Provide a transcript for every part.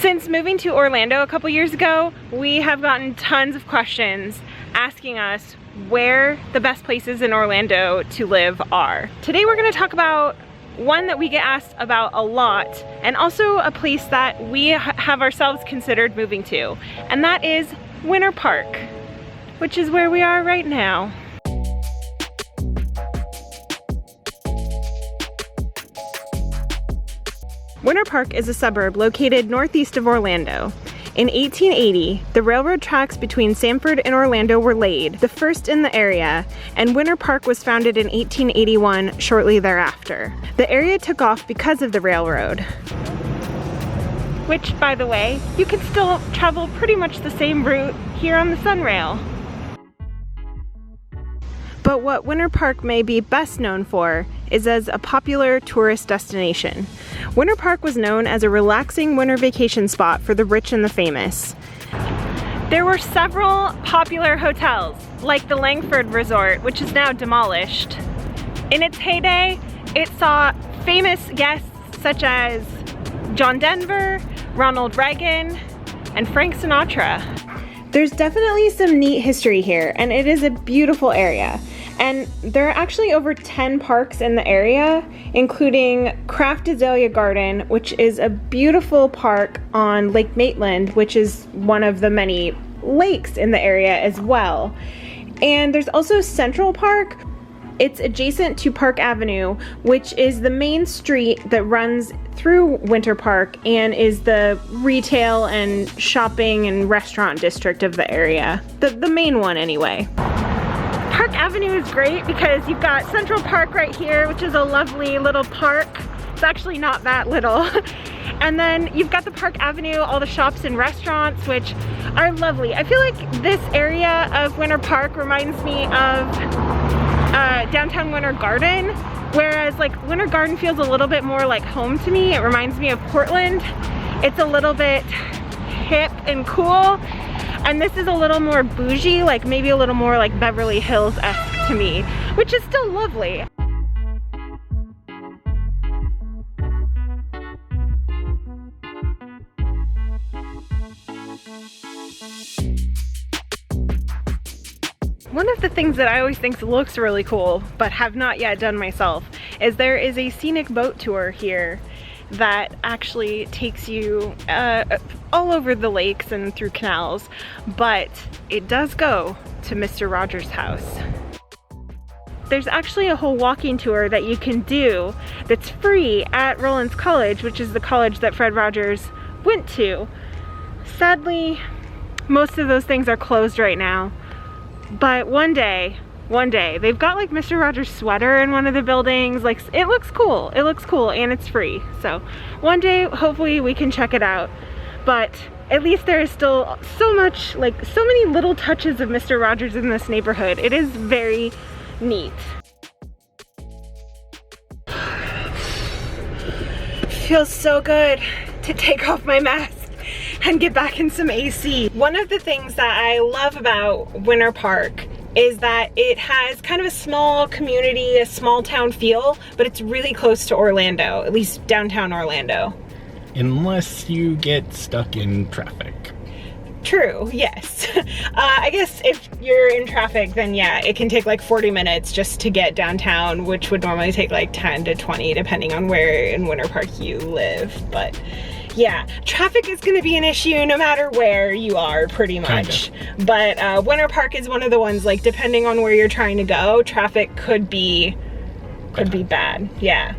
Since moving to Orlando a couple years ago, we have gotten tons of questions asking us where the best places in Orlando to live are. Today we're going to talk about one that we get asked about a lot, and also a place that we have ourselves considered moving to, and that is Winter Park, which is where we are right now. Winter Park is a suburb located northeast of Orlando. In 1880, the railroad tracks between Sanford and Orlando were laid, the first in the area, and Winter Park was founded in 1881 shortly thereafter. The area took off because of the railroad. Which, by the way, you can still travel pretty much the same route here on the Sunrail. But what Winter Park may be best known for is as a popular tourist destination. Winter Park was known as a relaxing winter vacation spot for the rich and the famous. There were several popular hotels, like the Langford Resort, which is now demolished. In its heyday, it saw famous guests such as John Denver, Ronald Reagan, and Frank Sinatra. There's definitely some neat history here, and it is a beautiful area. And there are actually over 10 parks in the area, including Kraft Azalea Garden, which is a beautiful park on Lake Maitland, which is one of the many lakes in the area as well. And there's also Central Park. It's adjacent to Park Avenue, which is the main street that runs through Winter Park and is the retail and shopping and restaurant district of the area. The main one anyway. Park Avenue is great because you've got Central Park right here, which is a lovely little park. It's actually not that little. And then you've got the Park Avenue, all the shops and restaurants, which are lovely. I feel like this area of Winter Park reminds me of downtown Winter Garden, whereas like Winter Garden feels a little bit more like home to me. It reminds me of Portland. It's a little bit hip and cool. And this is a little more bougie, like maybe a little more like Beverly Hills-esque to me, which is still lovely. One of the things that I always think looks really cool, but have not yet done myself, is there is a scenic boat tour here that actually takes you all over the lakes and through canals, but it does go to Mr. Rogers' house. There's actually a whole walking tour that you can do that's free at Rollins College, which is the college that Fred Rogers went to. Sadly, most of those things are closed right now, but one day, they've got like Mr. Rogers' sweater in one of the buildings. Like, it looks cool and it's free. So one day, hopefully we can check it out. But at least there is still so much, like so many little touches of Mr. Rogers in this neighborhood. It is very neat. Feels so good to take off my mask and get back in some AC. One of the things that I love about Winter Park is that it has kind of a small community, a small town feel, but it's really close to Orlando, at least downtown Orlando. Unless you get stuck in traffic. True, yes. I guess if you're in traffic, then yeah, it can take like 40 minutes just to get downtown, which would normally take like 10 to 20, depending on where in Winter Park you live. But yeah, traffic is going to be an issue no matter where you are, pretty much. Kind of. But Winter Park is one of the ones, like, depending on where you're trying to go, traffic could be bad, yeah.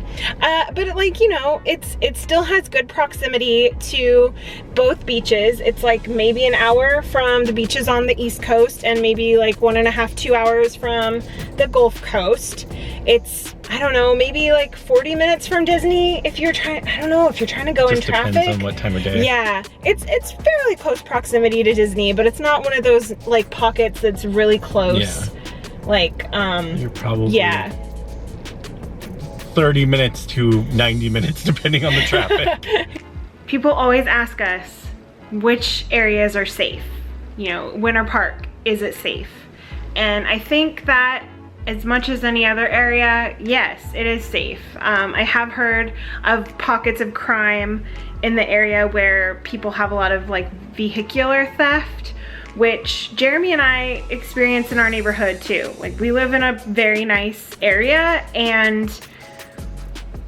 But like, you know, it still has good proximity to both beaches. It's like maybe an hour from the beaches on the East Coast and maybe like 1.5, 2 hours from the Gulf Coast. It's, I don't know, maybe like 40 minutes from Disney if you're trying, I don't know, if you're trying to go in traffic. Depends on what time of day. Yeah, it's fairly close proximity to Disney, but it's not one of those like pockets that's really close. Yeah. Like, you're probably, yeah, 30 minutes to 90 minutes depending on the traffic. People always ask us which areas are safe. You know, Winter Park, is it safe? And I think that as much as any other area, yes, it is safe. I have heard of pockets of crime in the area where people have a lot of like vehicular theft, which Jeremy and I experience in our neighborhood too. Like, we live in a very nice area, and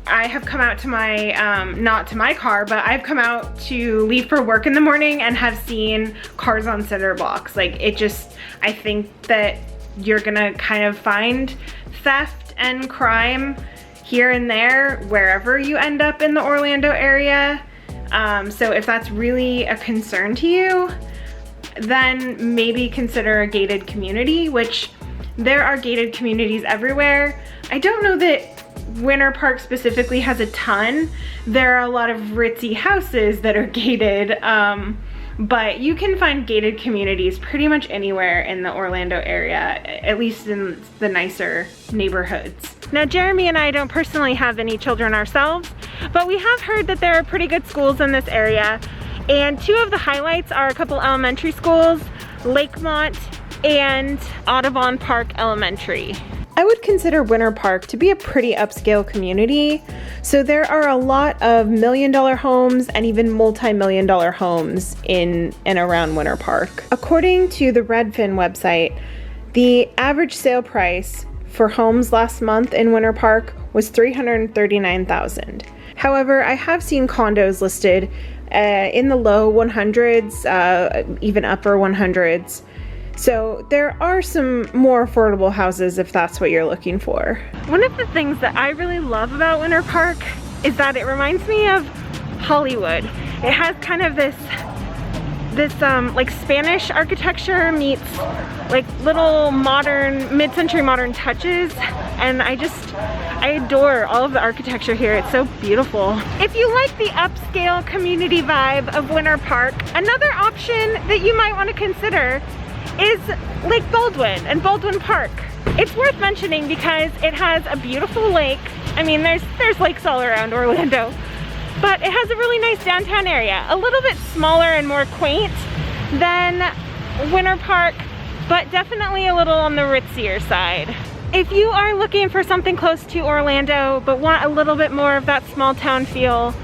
I have come out to my, not to my car, but I've come out to leave for work in the morning and have seen cars on cinder blocks. Like, it just, I think that you're gonna kind of find theft and crime here and there wherever you end up in the Orlando area. So if that's really a concern to you, then maybe consider a gated community, which there are gated communities everywhere. I don't know that Winter Park specifically has a ton. There are a lot of ritzy houses that are gated, but you can find gated communities pretty much anywhere in the Orlando area, at least in the nicer neighborhoods. Now, Jeremy and I don't personally have any children ourselves, but we have heard that there are pretty good schools in this area, and two of the highlights are a couple elementary schools, Lakemont and Audubon Park Elementary. I would consider Winter Park to be a pretty upscale community. So there are a lot of million-dollar homes and even multi-million-dollar homes in and around Winter Park. According to the Redfin website, the average sale price for homes last month in Winter Park was $339,000. However, I have seen condos listed in the low 100s, even upper 100s. So there are some more affordable houses if that's what you're looking for. One of the things that I really love about Winter Park is that it reminds me of Hollywood. It has kind of this like Spanish architecture meets like little modern, mid-century modern touches, and I adore all of the architecture here. It's so beautiful. If you like the upscale community vibe of Winter Park, another option that you might want to consider is Lake Baldwin and Baldwin Park. It's worth mentioning because it has a beautiful lake. I mean, there's lakes all around Orlando, but it has a really nice downtown area. A little bit smaller and more quaint than Winter Park, but definitely a little on the ritzier side. If you are looking for something close to Orlando, but want a little bit more of that small town feel,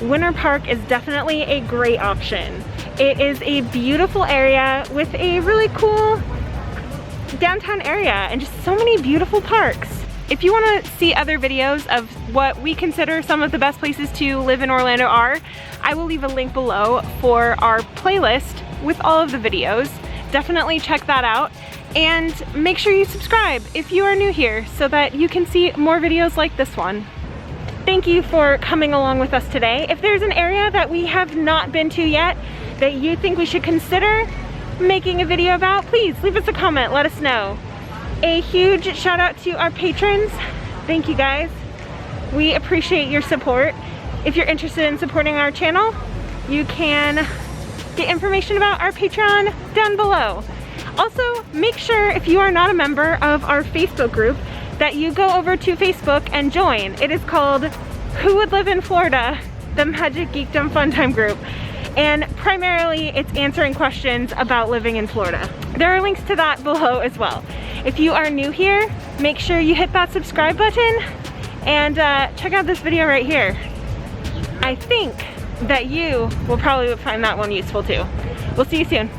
Winter Park is definitely a great option. It is a beautiful area with a really cool downtown area and just so many beautiful parks. If you want to see other videos of what we consider some of the best places to live in Orlando are, I will leave a link below for our playlist with all of the videos. Definitely check that out, and make sure you subscribe if you are new here so that you can see more videos like this one. Thank you for coming along with us today. If there's an area that we have not been to yet that you think we should consider making a video about, please leave us a comment, let us know. A huge shout out to our patrons. Thank you guys. We appreciate your support. If you're interested in supporting our channel, you can get information about our Patreon down below. Also, make sure if you are not a member of our Facebook group that you go over to Facebook and join. It is called Who Would Live in Florida? The Magic Geekdom Fun Time Group. And primarily it's answering questions about living in Florida. There are links to that below as well. If you are new here, make sure you hit that subscribe button and check out this video right here. I think that you will probably find that one useful too. We'll see you soon.